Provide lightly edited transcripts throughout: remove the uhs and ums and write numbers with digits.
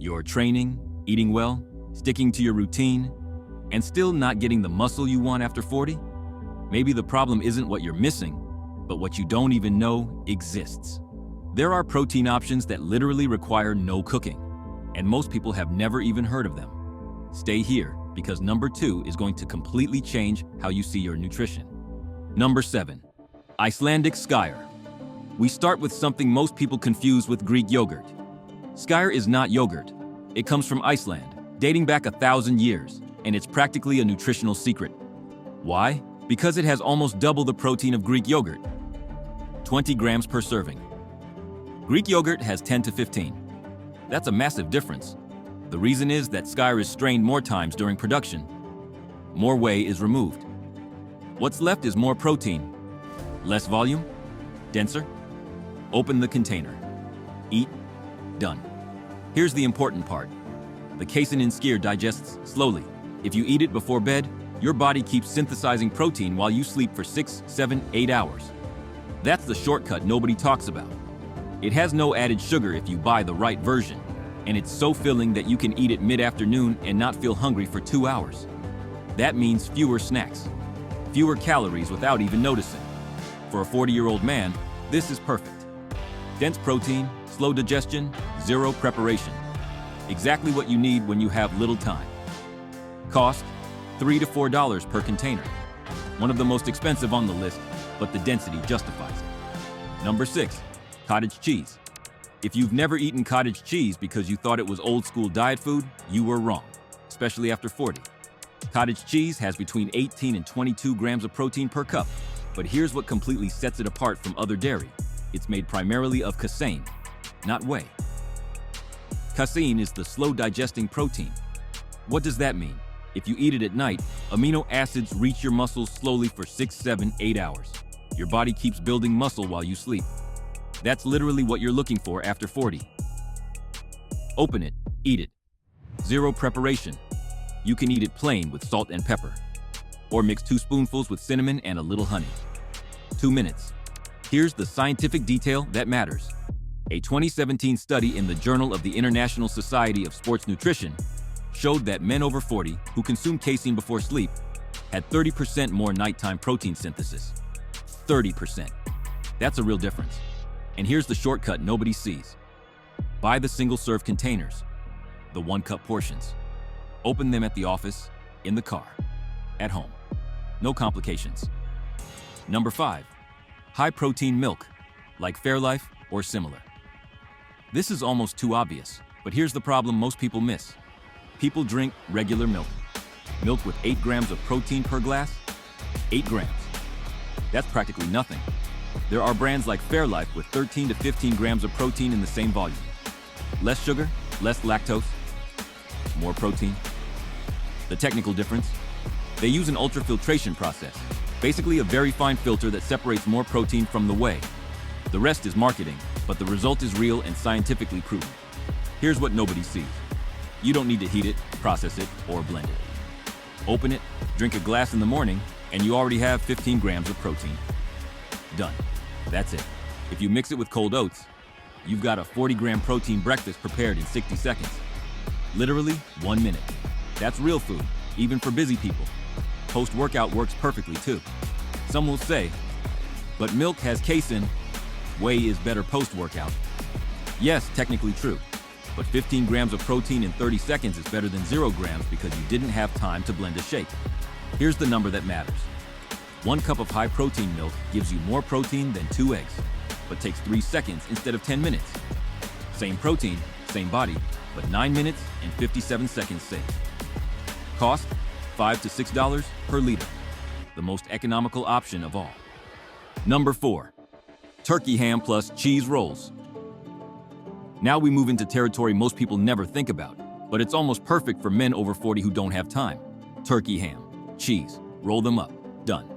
You're training, eating well, sticking to your routine, and still not getting the muscle you want after 40? Maybe the problem isn't what you're missing, but what you don't even know exists. There are protein options that literally require no cooking, and most people have never even heard of them. Stay here, because number 2 is going to completely change how you see your nutrition. Number 7. Icelandic Skyr. We start with something most people confuse with Greek yogurt. Skyr is not yogurt. It comes from Iceland, dating back 1,000 years, and it's practically a nutritional secret. Why? Because it has almost double the protein of Greek yogurt. 20 grams per serving. Greek yogurt has 10 to 15. That's a massive difference. The reason is that Skyr is strained more times during production. More whey is removed. What's left is more protein. Less volume? Denser? Open the container. Eat. Done. Here's the important part. The casein in Skyr digests slowly. If you eat it before bed, your body keeps synthesizing protein while you sleep for 6, 7, 8 hours. That's the shortcut nobody talks about. It has no added sugar if you buy the right version, and it's so filling that you can eat it mid-afternoon and not feel hungry for 2 hours. That means fewer snacks, fewer calories without even noticing. For a 40-year-old man, this is perfect. Dense protein, slow digestion, zero preparation. Exactly what you need when you have little time. Cost, $3 to $4 per container. One of the most expensive on the list, but the density justifies it. Number 6, cottage cheese. If you've never eaten cottage cheese because you thought it was old school diet food, you were wrong, especially after 40. Cottage cheese has between 18 and 22 grams of protein per cup, but here's what completely sets it apart from other dairy. It's made primarily of casein, not whey. Casein is the slow-digesting protein. What does that mean? If you eat it at night, amino acids reach your muscles slowly for 6, 7, 8 hours. Your body keeps building muscle while you sleep. That's literally what you're looking for after 40. Open it, eat it. Zero preparation. You can eat it plain with salt and pepper, or mix 2 spoonfuls with cinnamon and a little honey. 2 minutes. Here's the scientific detail that matters. A 2017 study in the Journal of the International Society of Sports Nutrition showed that men over 40 who consume casein before sleep had 30% more nighttime protein synthesis. 30%. That's a real difference. And here's the shortcut nobody sees. Buy the single-serve containers, the 1-cup portions. Open them at the office, in the car, at home. No complications. Number 5, high-protein milk, like Fairlife or similar. This is almost too obvious, but here's the problem most people miss. People drink regular milk. Milk with 8 grams of protein per glass? 8 grams. That's practically nothing. There are brands like Fairlife with 13 to 15 grams of protein in the same volume. Less sugar, less lactose, more protein. The technical difference? They use an ultrafiltration process, basically a very fine filter that separates more protein from the whey. The rest is marketing, but the result is real and scientifically proven. Here's what nobody sees. You don't need to heat it, process it, or blend it. Open it, drink a glass in the morning, and you already have 15 grams of protein. Done. That's it. If you mix it with cold oats, you've got a 40-gram protein breakfast prepared in 60 seconds. Literally 1 minute. That's real food, even for busy people. Post-workout works perfectly too. Some will say, but milk has casein, whey is better post-workout. Yes, technically true, but 15 grams of protein in 30 seconds is better than 0 grams because you didn't have time to blend a shake. Here's the number that matters. 1 cup of high-protein milk gives you more protein than 2 eggs, but takes 3 seconds instead of 10 minutes. Same protein, same body, but 9 minutes and 57 seconds saved. Cost, $5 to $6 per liter. The most economical option of all. Number 4, turkey ham plus cheese rolls. Now we move into territory most people never think about, but it's almost perfect for men over 40 who don't have time. Turkey ham, cheese, roll them up, done.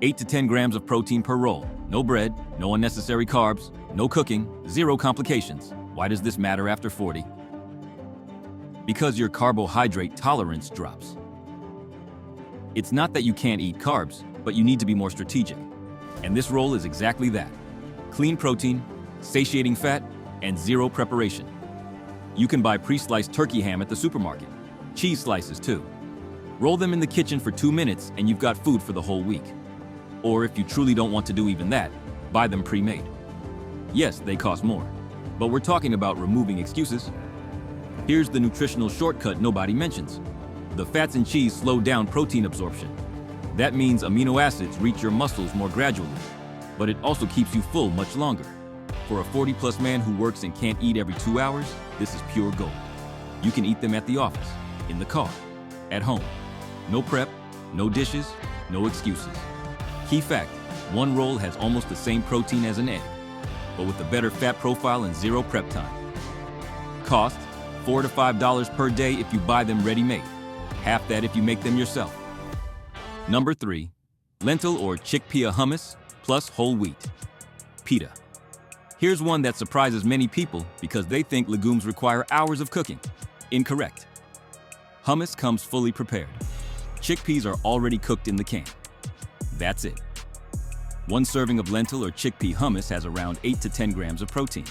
8 to 10 grams of protein per roll. No bread, no unnecessary carbs, no cooking, 0 complications. Why does this matter after 40? Because your carbohydrate tolerance drops. It's not that you can't eat carbs, but you need to be more strategic. And this roll is exactly that. Clean protein, satiating fat, and 0 preparation. You can buy pre-sliced turkey ham at the supermarket. Cheese slices too. Roll them in the kitchen for 2 minutes and you've got food for the whole week. Or if you truly don't want to do even that, buy them pre-made. Yes, they cost more, but we're talking about removing excuses. Here's the nutritional shortcut nobody mentions. The fats in cheese slow down protein absorption. That means amino acids reach your muscles more gradually, but it also keeps you full much longer. For a 40-plus man who works and can't eat every 2 hours, this is pure gold. You can eat them at the office, in the car, at home. No prep, no dishes, no excuses. Key fact, one roll has almost the same protein as an egg, but with a better fat profile and zero prep time. Cost, $4 to $5 per day if you buy them ready-made. Half that if you make them yourself. Number 3, lentil or chickpea hummus plus whole wheat. Pita. Here's one that surprises many people because they think legumes require hours of cooking. Incorrect. Hummus comes fully prepared. Chickpeas are already cooked in the can. That's it. One serving of lentil or chickpea hummus has around 8 to 10 grams of protein.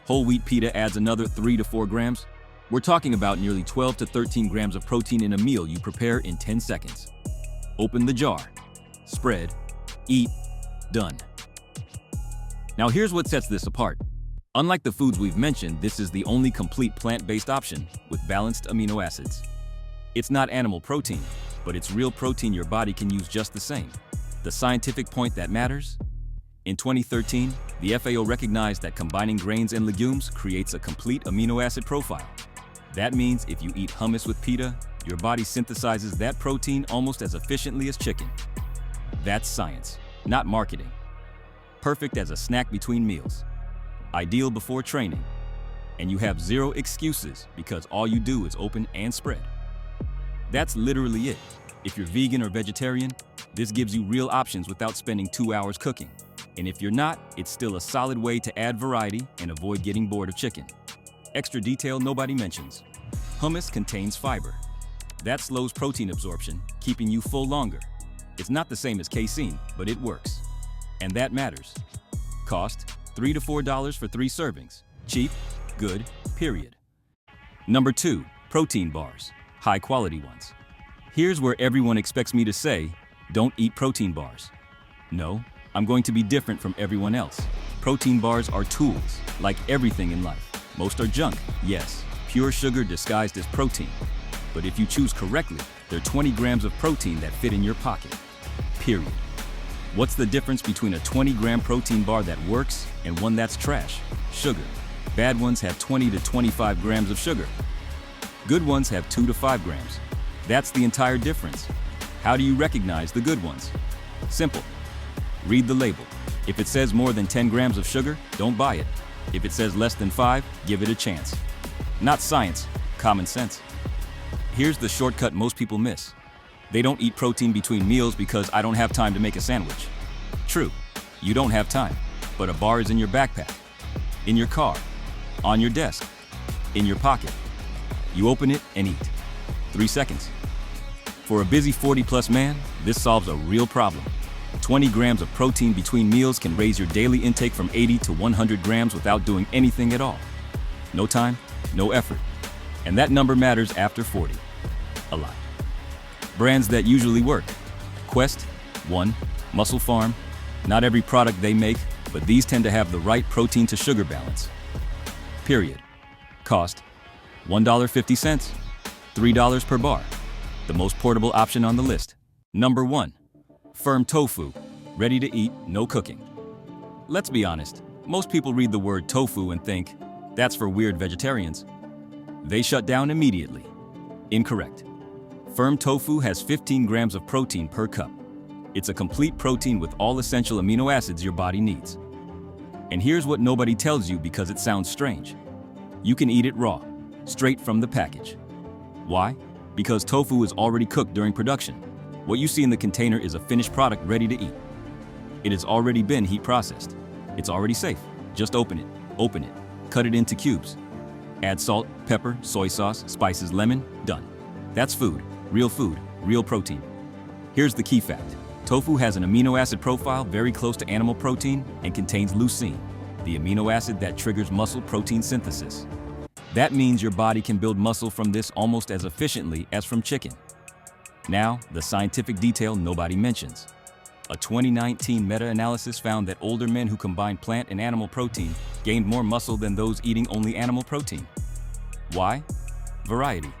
Whole wheat pita adds another 3 to 4 grams. We're talking about nearly 12 to 13 grams of protein in a meal you prepare in 10 seconds. Open the jar, spread, eat, done. Now here's what sets this apart. Unlike the foods we've mentioned, this is the only complete plant-based option with balanced amino acids. It's not animal protein, but it's real protein your body can use just the same. The scientific point that matters? In 2013, the FAO recognized that combining grains and legumes creates a complete amino acid profile. That means if you eat hummus with pita, your body synthesizes that protein almost as efficiently as chicken. That's science, not marketing. Perfect as a snack between meals. Ideal before training. And you have zero excuses because all you do is open and spread. That's literally it. If you're vegan or vegetarian, this gives you real options without spending 2 hours cooking. And if you're not, it's still a solid way to add variety and avoid getting bored of chicken. Extra detail nobody mentions. Hummus contains fiber. That slows protein absorption, keeping you full longer. It's not the same as casein, but it works. And that matters. Cost, $3 to $4 for 3 servings. Cheap, good, period. Number 2, protein bars. High quality ones. Here's where everyone expects me to say, don't eat protein bars. No, I'm going to be different from everyone else. Protein bars are tools, like everything in life. Most are junk, yes, pure sugar disguised as protein. But if you choose correctly, they're 20 grams of protein that fit in your pocket. Period. What's the difference between a 20-gram protein bar that works and one that's trash? Sugar. Bad ones have 20 to 25 grams of sugar. Good ones have 2 to 5 grams. That's the entire difference. How do you recognize the good ones? Simple. Read the label. If it says more than 10 grams of sugar, don't buy it. If it says less than 5, give it a chance. Not science, common sense. Here's the shortcut most people miss. They don't eat protein between meals because I don't have time to make a sandwich. True, you don't have time, but a bar is in your backpack, in your car, on your desk, in your pocket. You open it and eat. 3 seconds. For a busy 40-plus man, this solves a real problem. 20 grams of protein between meals can raise your daily intake from 80 to 100 grams without doing anything at all. No time, no effort. And that number matters after 40. A lot. Brands that usually work. Quest, One, Muscle Farm. Not every product they make, but these tend to have the right protein to sugar balance. Period. Cost, $1.50, $3 per bar. The most portable option on the list. Number 1, firm tofu, ready to eat, no cooking. Let's be honest, most people read the word tofu and think, that's for weird vegetarians. They shut down immediately. Incorrect. Firm tofu has 15 grams of protein per cup. It's a complete protein with all essential amino acids your body needs. And here's what nobody tells you because it sounds strange. You can eat it raw, straight from the package. Why? Because tofu is already cooked during production. What you see in the container is a finished product ready to eat. It has already been heat processed. It's already safe. Just open it, cut it into cubes. Add salt, pepper, soy sauce, spices, lemon, done. That's food, real protein. Here's the key fact. Tofu has an amino acid profile very close to animal protein and contains leucine, the amino acid that triggers muscle protein synthesis. That means your body can build muscle from this almost as efficiently as from chicken. Now, the scientific detail nobody mentions. A 2019 meta-analysis found that older men who combined plant and animal protein gained more muscle than those eating only animal protein. Why? Variety.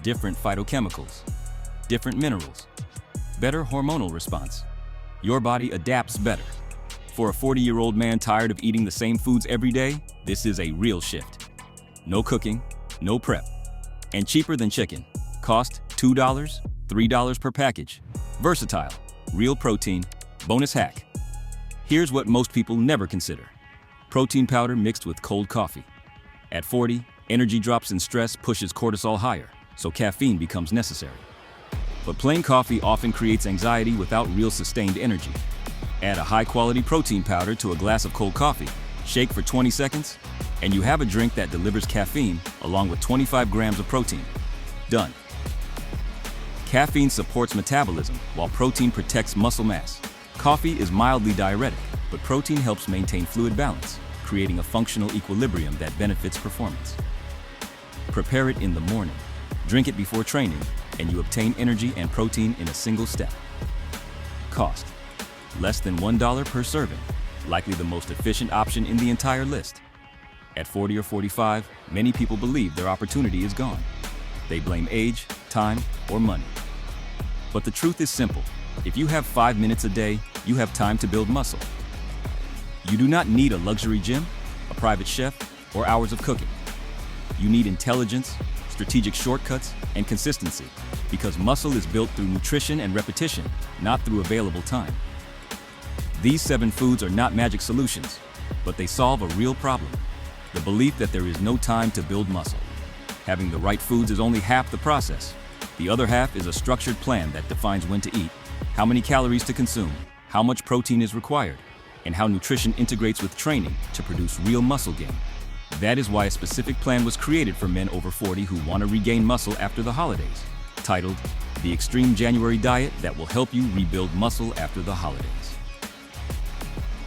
Different phytochemicals. Different minerals. Better hormonal response. Your body adapts better. For a 40-year-old man tired of eating the same foods every day, this is a real shift. No cooking, no prep, and cheaper than chicken. Cost $2, $3 per package. Versatile, real protein, bonus hack. Here's what most people never consider. Protein powder mixed with cold coffee. At 40, energy drops and stress pushes cortisol higher, so caffeine becomes necessary. But plain coffee often creates anxiety without real sustained energy. Add a high-quality protein powder to a glass of cold coffee, shake for 20 seconds, and you have a drink that delivers caffeine along with 25 grams of protein. Done. Caffeine supports metabolism, while protein protects muscle mass. Coffee is mildly diuretic, but protein helps maintain fluid balance, creating a functional equilibrium that benefits performance. Prepare it in the morning, drink it before training, and you obtain energy and protein in a single step. Cost: less than $1 per serving, likely the most efficient option in the entire list. At 40 or 45, many people believe their opportunity is gone. They blame age, time, or money. But the truth is simple. If you have 5 minutes a day, you have time to build muscle. You do not need a luxury gym, a private chef, or hours of cooking. You need intelligence, strategic shortcuts, and consistency, because muscle is built through nutrition and repetition, not through available time. These 7 foods are not magic solutions, but they solve a real problem: the belief that there is no time to build muscle. Having the right foods is only half the process. The other half is a structured plan that defines when to eat, how many calories to consume, how much protein is required, and how nutrition integrates with training to produce real muscle gain. That is why a specific plan was created for men over 40 who want to regain muscle after the holidays, titled The Extreme January Diet That Will Help You Rebuild Muscle After the Holidays.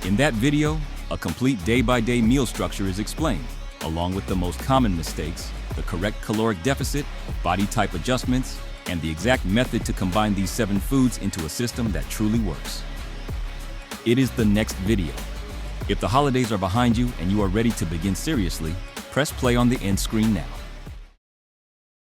In that video, a complete day-by-day meal structure is explained, along with the most common mistakes, the correct caloric deficit, body type adjustments, and the exact method to combine these 7 foods into a system that truly works. It is the next video. If the holidays are behind you and you are ready to begin seriously, press play on the end screen now.